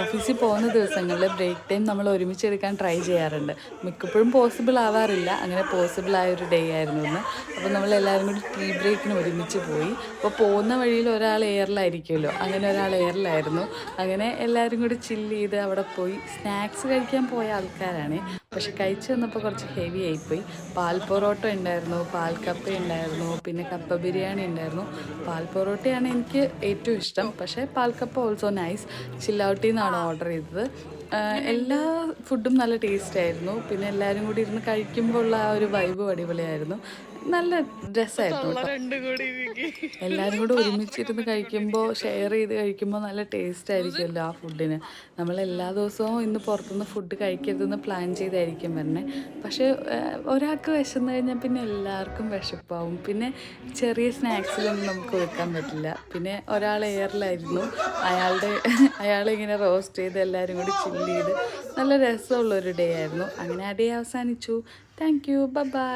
ഓഫീസിൽ പോകുന്ന ദിവസങ്ങളിൽ ബ്രേക്ക് ടൈം നമ്മൾ ഒരുമിച്ചെടുക്കാൻ ട്രൈ ചെയ്യാറുണ്ട്. മിക്കപ്പോഴും പോസിബിൾ ആവാറില്ല. അങ്ങനെ പോസിബിൾ ആയൊരു ഡേ ആയിരുന്നു ഇന്ന്. അപ്പോൾ നമ്മളെല്ലാവരും കൂടി ടീ ബ്രേക്കിന് ഒരുമിച്ച് പോയി. അപ്പോൾ പോകുന്ന വഴിയിൽ ഒരാൾ എയറിലായിരിക്കുമല്ലോ, അങ്ങനെ ഒരാൾ എയറിലായിരുന്നു. അങ്ങനെ എല്ലാവരും കൂടി ചില്ല് ചെയ്ത് അവിടെ പോയി സ്നാക്സ് കഴിക്കാൻ പോയ ആൾക്കാരാണ്. പക്ഷെ കഴിച്ച് വന്നപ്പോൾ കുറച്ച് ഹെവി ആയിപ്പോയി. പാൽ പൊറോട്ട ഉണ്ടായിരുന്നു, പാൽ കപ്പ ഉണ്ടായിരുന്നു, പിന്നെ കപ്പ ബിരിയാണി ഉണ്ടായിരുന്നു. പാൽ പൊറോട്ടയാണ് എനിക്ക് ഏറ്റവും ഇഷ്ടം, പക്ഷേ പാൽ കപ്പ ഓൾസോ നൈസ്. ചില്ലൗട്ടിൽ നിന്നാണ് ഓർഡർ ചെയ്തത്. എല്ലാ ഫുഡും നല്ല ടേസ്റ്റ് ആയിരുന്നു. പിന്നെ എല്ലാവരും കൂടി ഇരുന്ന് കഴിക്കുമ്പോൾ ഉള്ള ആ ഒരു വൈബും അടിപൊളിയായിരുന്നു. നല്ല രസമായിരുന്നു കേട്ടോ. എല്ലാവരും കൂടെ ഒരുമിച്ചിരുന്ന് കഴിക്കുമ്പോൾ, ഷെയർ ചെയ്ത് കഴിക്കുമ്പോൾ നല്ല ടേസ്റ്റ് ആയിരിക്കുമല്ലോ ആ ഫുഡിന്. നമ്മൾ എല്ലാ ദിവസവും ഇന്ന് പുറത്തുനിന്ന് ഫുഡ് കഴിക്കരുതെന്ന് പ്ലാൻ ചെയ്തായിരിക്കും വരുന്നത്. പക്ഷേ ഒരാൾക്ക് വിശന്ന് കഴിഞ്ഞാൽ പിന്നെ എല്ലാവർക്കും വിശപ്പാവും. പിന്നെ ചെറിയ സ്നാക്സിലൊന്നും നമുക്ക് വെക്കാൻ പറ്റില്ല. പിന്നെ ഒരാൾ എയറിലായിരുന്നു, അയാളിങ്ങനെ റോസ്റ്റ് ചെയ്ത് എല്ലാവരും കൂടി ചില്ല് ചെയ്ത് നല്ല രസമുള്ളൊരു ഡേ ആയിരുന്നു. അങ്ങനെ ആ ഡേ അവസാനിച്ചു. Thank you, bye bye.